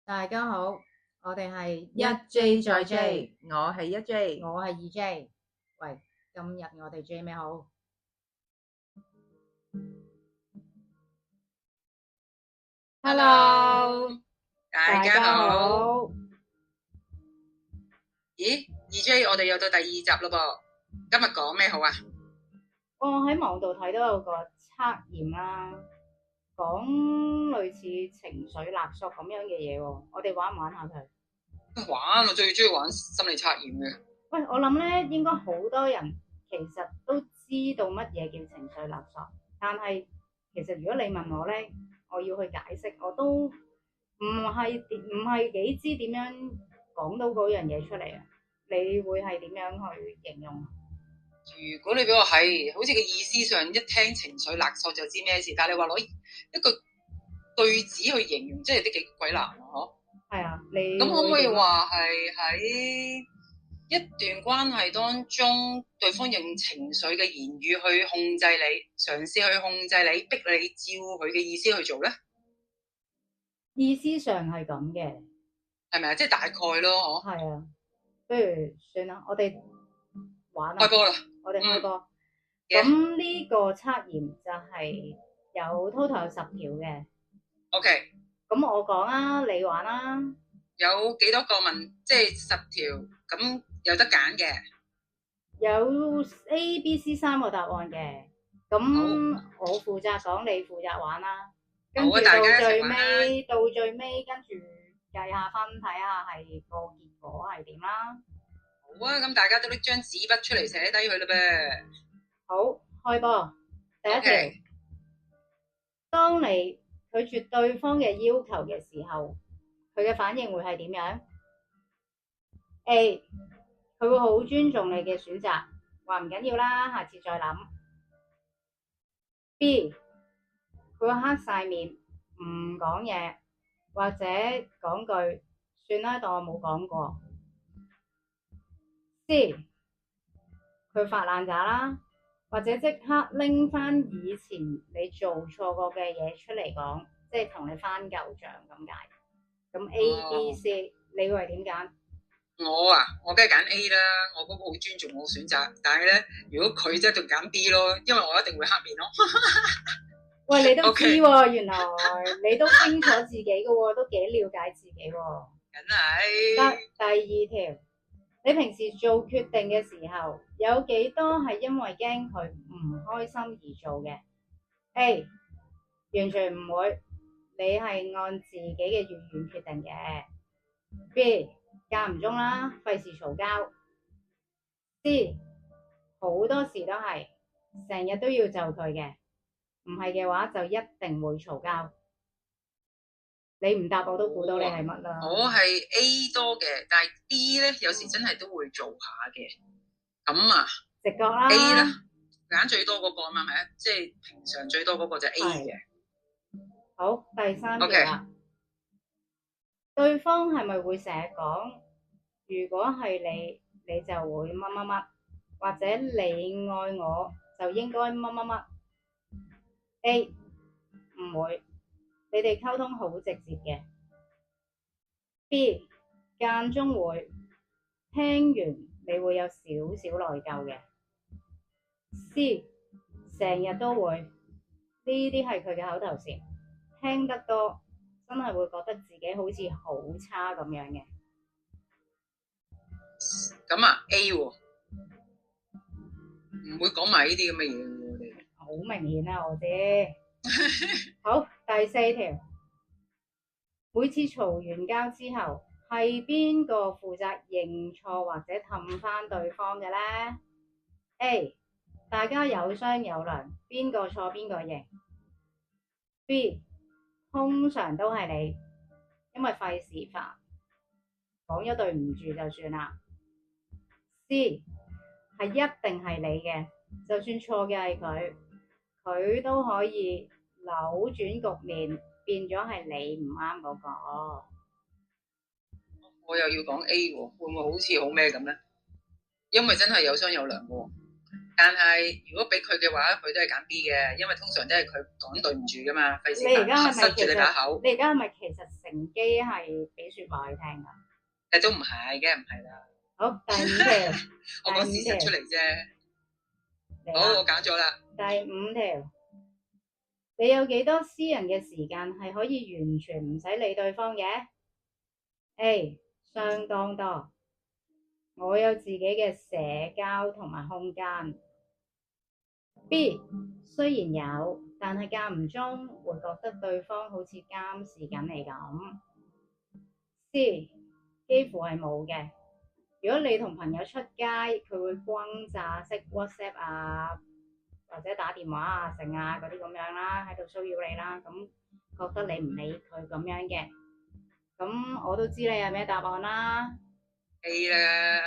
大家好，我哋係一 J 再 J，我係一 J。我係二 J。喂，今日我哋 J 咩好？ Hello，大大家家好。好。咦，二 J，我哋又到第二集咯噃。今日講咩好啊？我喺網度睇到有個測驗啦，講類似情緒勒索咁樣嘅嘢喎，我哋玩唔玩下佢？玩，我最中意玩心理測驗嘅。喂，我諗咧應該好多人其實都知道乜嘢叫情緒勒索，但係其實如果你問我咧，我要去解釋，我都唔係幾知點樣講到嗰樣嘢出嚟啊！你會係點樣去形容？如果你俾我係，好似個意思上一聽情緒勒索就知咩事，但係你話攞一個句子去形容，真係都幾鬼難啊！嗬。係啊，你咁可唔可以會點啊？話係喺一段關係當中，對方用情緒嘅言語去控制你，嘗試去控制你，逼你照佢嘅意思去做咧？意思上係咁嘅，係咪啊？即係大概咯，係啊，不如算啦，我哋玩啊，嗬。開波啦。我哋開波。嘅咁呢個測驗就係有 total 有10條嘅，，OK。咁我講啊，你玩啦。有幾多個問？即係10條，咁有得揀嘅。有 A、B、C 3個答案嘅，咁我負責講，你負責玩啦。跟住好啊，大到家一齊最玩啦。尾，跟住計下分，睇下係個結果係點啦。好啊，咁大家都拎張紙筆出嚟寫低佢啦噃。好，開波。第一條，OK。當你拒絕對方嘅要求嘅時候，佢嘅反應會係點樣？A，佢會好尊重你嘅選擇，話唔緊要啦，下次再諗。B，佢會黑晒面，唔講嘢，或者講句算啦，當我冇講過。C，佢發爛渣啦，或者即刻拎翻以前你做錯過嘅嘢出嚟講，即係同你翻舊賬咁解。咁 A、B、C，你會係點揀？我梗係揀 A 啦，我嗰個好尊重我選擇，但係咧，如果佢即係就揀 B 咯，因為我一定會黑面咯。喂，你都知喎， OK。原來你都清楚自己嘅喎，都幾了解自己喎。梗得，係。第二條，你平時做決定嘅時候，有幾多係因為驚佢唔開心而做嘅？A，完全唔會，你係按自己嘅意願決定嘅。B，間唔中啦，費事嘈交。C，好多時都係，成日都要就佢嘅，唔係嘅話就一定會嘈交。你唔答我都估到你係乜啦。我係 A 多嘅，但係 B 咧有時真係都會做下嘅。咁啊直覺啦。 ，A 啦，揀最多嗰個啊嘛，係咪啊？即係平常最多嗰個就 A 嘅。好，第三條 OK。啦。對方係咪會成日講，如果係你，你就會乜乜乜，或者你愛我就應該乜乜乜？A，唔會，你哋溝通好直接嘅。B，間中會，聽完你會有少少內疚嘅。C，成日都會，呢啲係佢嘅口頭禪，聽得多真係會覺得自己好似好差咁樣嘅。咁啊 A 喎，唔會講埋呢啲咁嘅嘢喎，我哋。好明顯啦，我知。好，第四條，每次嘈完交之後，係邊個負責認錯或者氹翻對方嘅呢？ A，大家有商有量，邊個錯邊個認。B，通常都係你，因為費事煩，講咗對唔住就算啦。C，係一定係你嘅，就算錯嘅係佢，佢都可以扭轉局面，變咗係你唔啱嗰個。我又要講 A 喎，會唔會好似好咩咁咧？因為真係有商有量喎。但係如果俾佢嘅話，佢都係揀 B 嘅，因為通常都係佢講對唔住噶嘛，費事你而家係咪塞住你把其實口。你而家係咪其實乘機係俾説話佢聽㗎？但都唔係嘅，唔係啦。好，第五條，我講事實出嚟啫。好，我揀咗啦。第五條，你有幾多私人嘅時間係可以完全唔使理對方嘅？A 相當多，我有自己嘅社交同埋空間。B 雖然有，但係間唔中會覺得對方好似監視緊你咁。C 幾乎係冇嘅。如果你同朋友出街，佢會轟炸式 WhatsApp 啊，或者打電話啊、剩啊嗰啲咁樣啦，喺度騷擾你啦，咁覺得你唔理佢咁樣嘅，咁我都知你係咩答案啦。A 啦，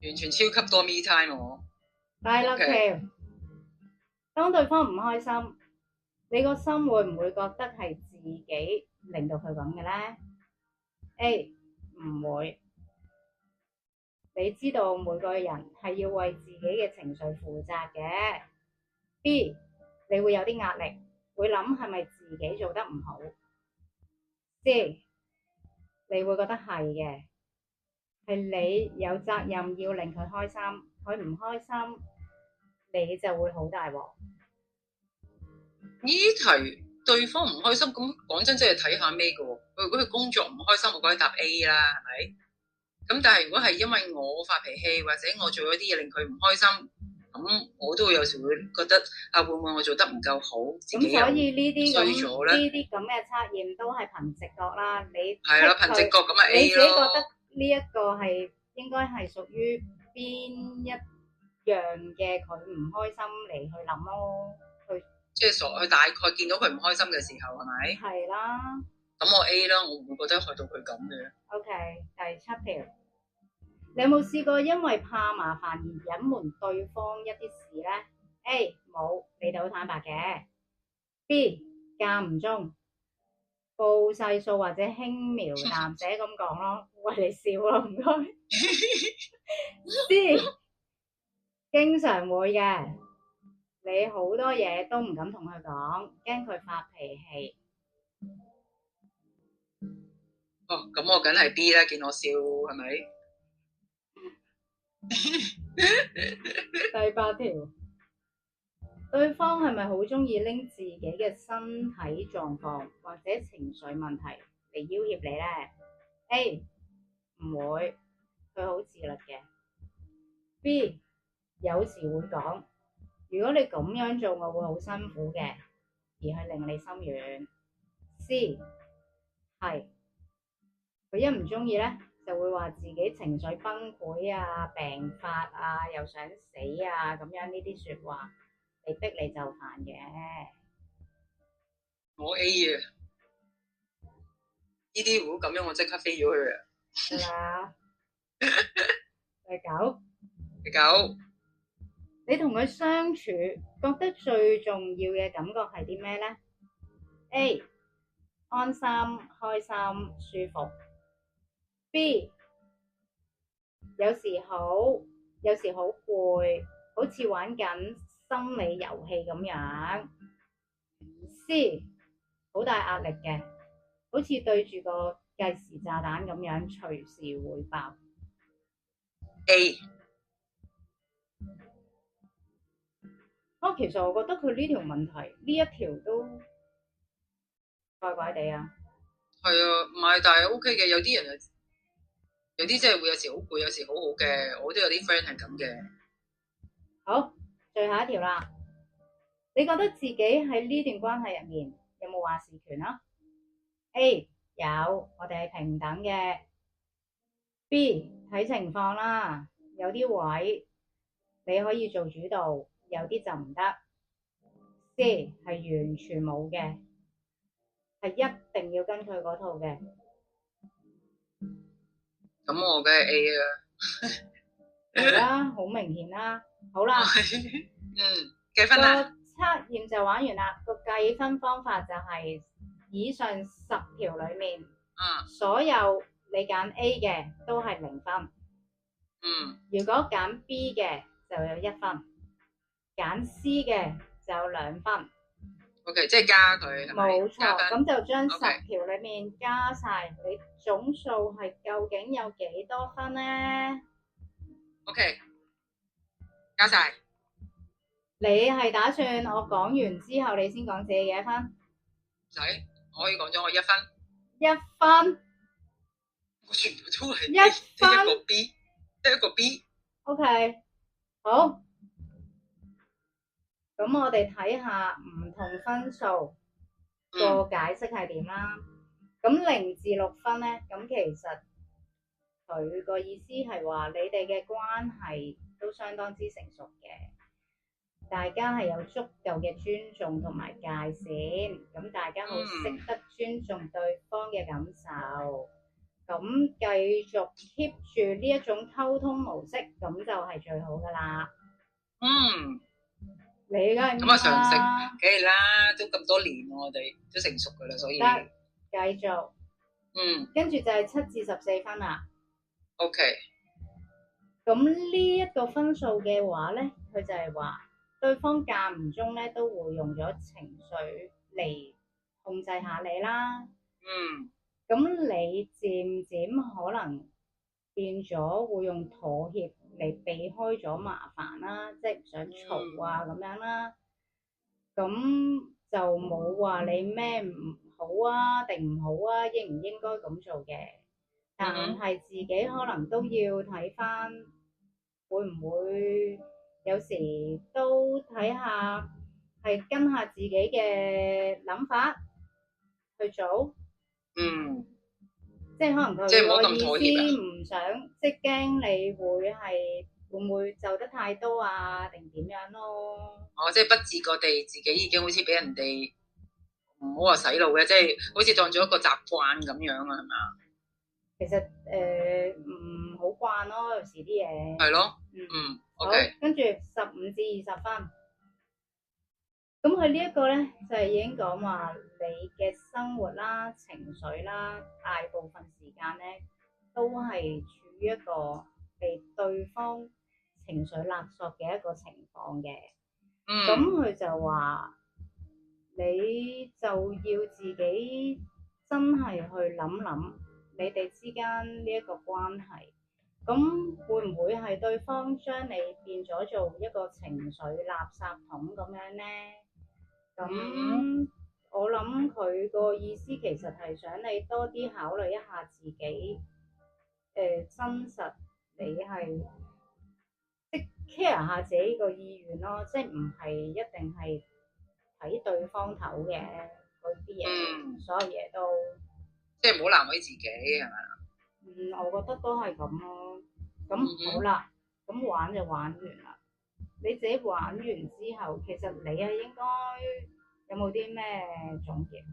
完全超級多 me time 我。第六條，當對方唔開心，你個心會唔會覺得係自己令到佢咁嘅咧？A 唔會，你知道每個人係要為自己嘅情緒負責嘅。B 你會有啲壓力，會諗係咪自己做得唔好。C 你會覺得係嘅，係你有責任要令佢開心，佢唔開心，你就會好大鑊。呢題對方唔開心，咁講真，真係睇下咩嘅喎。如果佢工作唔開心，我覺得答 A 啦，係咪？咁但係如果係因為我發脾氣，或者我做咗啲嘢令佢唔開心，咁我都會有時會覺得啊，會唔會我做得唔夠好，自己又所以呢啲衰咗咧？呢啲咁嘅測驗都係憑直覺啦。你係啦，憑直覺咁咪你 A 自己覺咯。得呢一個係應該係屬於邊一樣嘅佢唔開心嚟去諗咯，即係佢大概見到佢唔開心嘅時候，係咪？係啦。咁我 A 啦，我唔會覺得去到佢咁嘅。OK，第七條，你有冇試過因為怕麻煩而隱瞞對方一啲事咧？A 冇，你哋好坦白嘅。B 間唔中報細數或者輕描淡寫咁講咯，喂你笑咯，唔該。C 經常會嘅，你好多嘢都唔敢同佢講，驚佢發脾氣。哦，咁我梗係 B 啦，見我笑係咪？第八條，對方係咪好中意拎自己嘅身體狀況或者情緒問題嚟要挾你咧？A 唔會，佢好自律嘅。B 有時會講，如果你咁樣做，我會好辛苦嘅，而係令你心軟。C 係，佢一唔中意咧，就會話自己情緒崩潰啊、病發啊、又想死啊咁樣呢啲説話嚟逼你就範嘅。我 A 啊，呢啲如果咁樣，我即刻飛咗佢啊！係啦。第九，第九，你同佢相處覺得最重要嘅感覺係啲咩咧？A 安心、開心、舒服。B 有時好攰，好似玩緊心理遊戲咁樣。C 好大壓力嘅，好似對住個計時炸彈咁樣，隨時會爆。A 其實我覺得佢呢條問題呢一條都怪怪地啊。係啊，唔係，但係 OK 嘅。有啲人有啲真係會有時好攰，有時好好嘅。我都有啲 friend 係咁嘅。好，最後一條啦。你覺得自己喺呢段關係入面有冇話事權啊？A 有，我哋係平等嘅。B 睇情況啦，有啲位你可以做主導，有啲就唔得。C 係完全冇嘅，係一定要跟佢嗰套嘅。咁我梗係 A 啦。係啦，好明顯啦。好啦，計分啦。個測驗就玩完啦。個計分方法就係以上10條裡面，所有你揀 A 嘅都係0分。如果揀 B 嘅就有1分，揀 C 嘅就有2分。OK， 即係加佢係咪？冇錯，咁就將OK 10條裡面加晒，你總數係究竟有幾多分呢？ OK， 加晒。你係打算我講完之後你先講自己幾多分？唔使，我可以講咗我1分。1分，我全部都係1分，一個 B， 一個 B。OK，好。咁我哋睇下唔同分數個解釋係點啦。咁0至6分呢，咁其實佢個意思係話你哋嘅關係都相當之成熟嘅，大家係有足夠嘅尊重同埋界線，咁大家好識得尊重對方嘅感受，咁繼續 keep 住呢一種溝通模式，咁就係最好噶啦。你梗係咁啊，常識，梗係啦，都咁多年我哋都成熟噶啦，所以繼續，跟住就係7至14分啦。OK，咁呢一個分數嘅話咧，佢就係話對方間唔中咧都會用咗情緒嚟控制下你啦。咁你漸漸可能變咗會用妥協嚟避開咗麻煩啦，即係唔想嘈啊咁樣啦。咁就冇話你咩唔好啊定唔好啊，應唔應該咁做嘅。但係自己可能都要睇返，會唔會有時都睇下係跟下自己嘅諗法去做。即係可能佢個意思唔想，即係驚你會唔會就得太多啊，定點樣咯？即係不自覺地自己已經好似俾人哋唔好話洗腦嘅，即係好似當咗一個習慣咁樣啊，係咪啊？其實唔好慣咯，有時啲嘢。係咯。OK。好，跟住15至20分。咁佢呢一個咧就係已經講話你嘅生活啦、情緒啦，大部分時間咧都係處於一個被對方情緒勒索嘅一個情況嘅。咁佢就話你就要自己真係去諗諗你哋之間呢一個關係，咁會唔會係對方將你變咗做一個情緒垃圾桶咁樣咧？咁我諗佢個意思其實係想你多啲考慮一下自己，真實你係即 care 下自己個意願咯，即係唔係一定係睇對方頭嘅嗰啲嘢，所有嘢都即係唔好難為自己係咪？我覺得都係咁咯。咁好啦，咁玩就玩完啦。你自己玩完之後，其實你係應該有冇啲咩總結？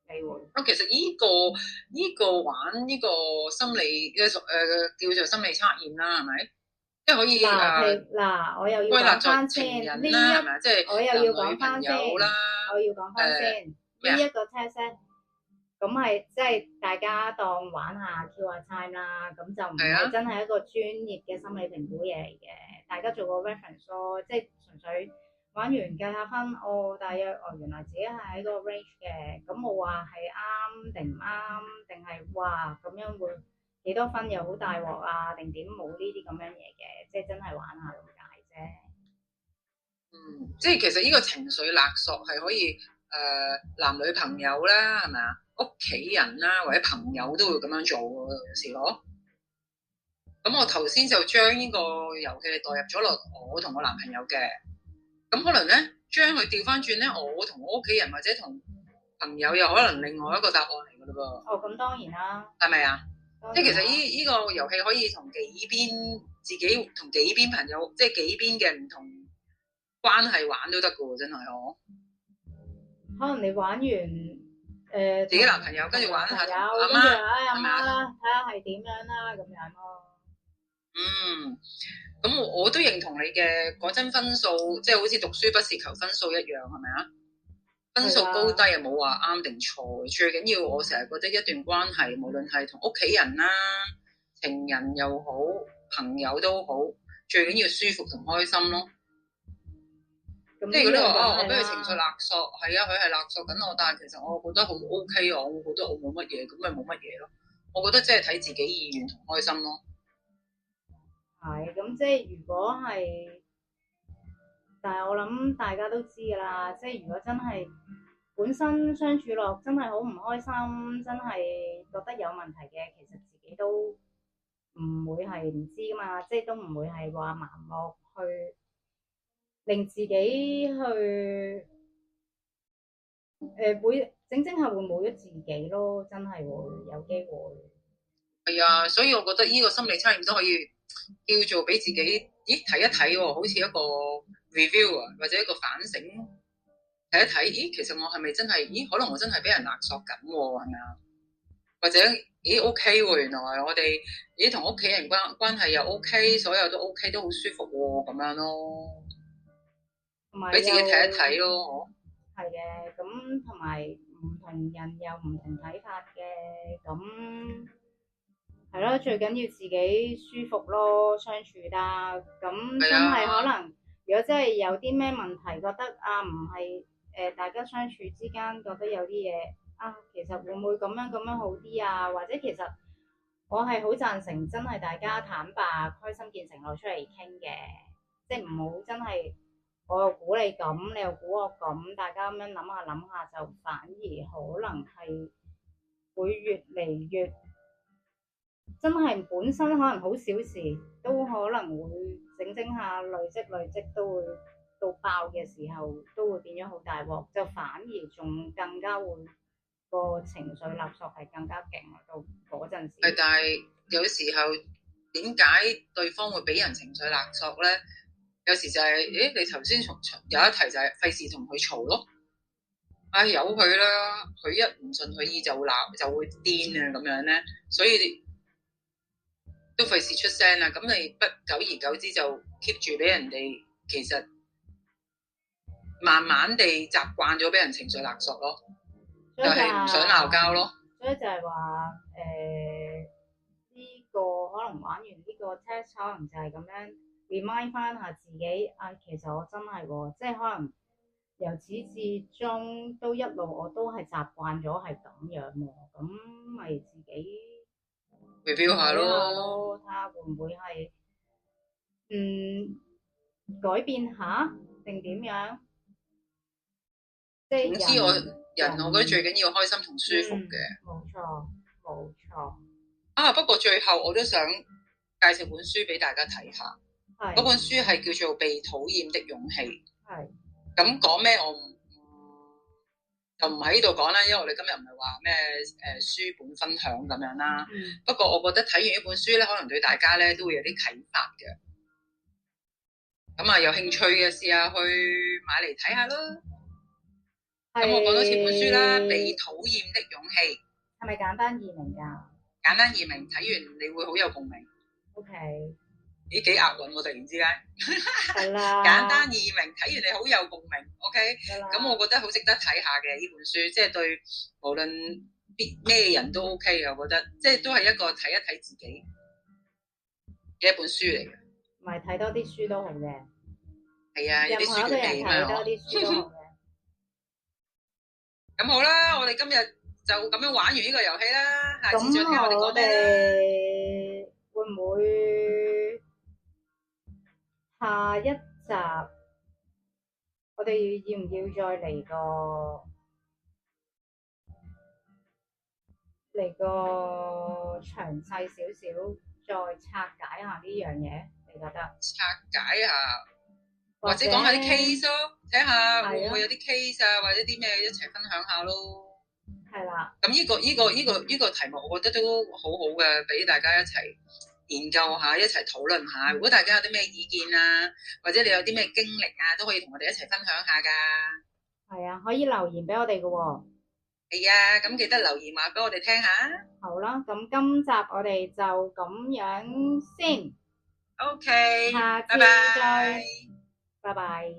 你會其實呢個玩呢個心理嘅叫做心理測驗啦，係咪？即係可以嗱，我又要講翻先呢一，即係我又要講翻先，我要講翻先呢一個 test。咁係即係大家當玩下 Q 下 time 啦，咁就唔係真係一個專業嘅心理評估嘢嚟嘅，大家做個 reference 咯，即係純粹玩完計下分，大約原來自己係喺個 range 嘅，咁冇話係啱定唔啱，定係哇咁樣會幾多分又好大鑊啊，定點冇呢啲咁樣嘢嘅，即係真係玩下咁解啫。即係其實呢個情緒勒索係可以男女朋友啦，係咪啊？屋企人啦，或者朋友都會咁樣做喎，有時咯。咁我頭先就將呢個遊戲代入咗落我同我男朋友嘅，咁可能咧將佢調翻轉咧，我同我屋企人或者同朋友又可能另外一個答案嚟噶咯噃。咁當然啦，係咪啊？即係其實呢個遊戲可以同幾邊自己同幾邊朋友，即係幾邊嘅唔同關係玩都得噶喎，真係哦。可能你玩完自己男朋友，跟住玩下阿媽，阿媽啦，睇下係點樣啦，咁樣咯。咁我都認同你嘅嗰陣分數，即係好似讀書不是求分數一樣，係咪啊？分數高低又冇話啱定錯，最緊要我成日覺得一段關係，無論係同屋企人啦、情人又好，朋友都好，最緊要舒服同開心咯。咁即係如果你話呢樣我俾佢係啦情緒勒索，係啊，佢係勒索緊我，但係其實我覺得好 OK 啊，我覺得我冇乜嘢，咁咪冇乜嘢咯。我覺得即係睇自己意願同開心咯。係咁，即係如果係，但係我諗大家都知㗎啦，即係如果真係本身相處落真係好唔開心，真係覺得有問題嘅，其實自己都唔會係唔知㗎嘛，即係都唔會係話盲目去令自己去會整整下會冇咗自己咯，真係會有機會。係啊，所以我覺得呢個心理測驗都可以叫做俾自己，咦睇一睇喎，好似一個 review 啊，或者一個反省，睇一睇，咦其實我係咪真係，咦可能我真係俾人勒索緊喎，係咪啊？或者咦 OK 喎，原來我哋咦同屋企人關係又 OK，所有都 OK，都好舒服喎，咁樣咯，俾自己睇一睇咯，係嘅，咁同埋唔同人有唔同睇法嘅，咁係咯，最緊要自己舒服咯，相處得。咁真係可能，如果真係有啲咩問題，覺得啊唔係大家相處之間覺得有啲嘢啊，其實會唔會咁樣好啲啊？或者其實我係好贊成，真係大家坦白、開心見誠攞出嚟傾嘅，即係唔好真係我又估你咁，你又估我咁，大家咁樣諗下，就反而可能係會越嚟越。真係本身可能好小事，都可能會整下累積，都會到爆嘅時候，都會變咗好大鑊，就反而仲更加會個情緒勒索係更加勁到嗰陣時。係，但係有時候點解對方會俾人情緒勒索咧？有時就係、你頭先有一題就係費事同佢嘈咯。唉，由佢啦，佢一唔順佢意就鬧，就會癲啊咁樣咧，所以都費事出聲啦。咁你不久而久之就 keep 住俾人哋，其實慢慢地習慣咗俾人情緒勒索咯，就係唔想鬧交咯。所以就係話呢個可能玩完呢個 test，可能就係咁樣 remind 翻下自己啊，其實我真係喎，即係可能。由始至終都一路我都係習慣咗係咁樣喎，咁咪自己 review 下咯，睇下會唔會係改變下定點樣？即係總之我覺得最緊要開心同舒服嘅。冇錯冇錯。啊，不過最後我都想介紹本書俾大家睇下。嗰本書係叫做《被討厭的勇氣》。係。咁講咩？我就唔喺呢度講啦，因為我哋今日唔係話咩書本分享咁樣啦。不過我覺得睇完呢本書咧，可能對大家咧都會有啲啟發嘅。咁啊，有興趣嘅試下去買嚟睇下咯。咁我講多次本書啦，《被討厭的勇氣》係咪簡單易明㗎？簡單易明，睇完你會好有共鳴。OK。咦，幾押韻喎！突然之間，係啦，簡單易明，睇完你好有共鳴。OK，咁我覺得好值得睇下嘅呢本書，即係對無論咩人都 OK 嘅，我覺得即係都係一個睇一睇自己嘅一本書嚟嘅。唔係睇多啲書都好嘅。係啊，有啲書嘅睇多啲書都好嘅。咁好啦，我哋今日就咁樣玩完呢個遊戲啦。下次再聽我哋講咩啦。會唔會？下一集我哋要唔要再嚟個詳細少少，再拆解下呢樣嘢？你覺得？拆解下，或者講下啲 case 咯，睇下會唔會有啲 case 啊，或者啲咩一齊分享下咯。係啦。咁呢個題目，我覺得都好好嘅，俾大家一齊研究下，一齊討論下。如果大家有啲咩意見啊，或者你有啲咩經歷啊，都可以同我哋一齊分享下噶。係啊，可以留言俾我哋噶喎。係啊，咁記得留言話俾我哋聽下。好啦，咁今集我哋就咁樣先。OK，下次再，拜拜。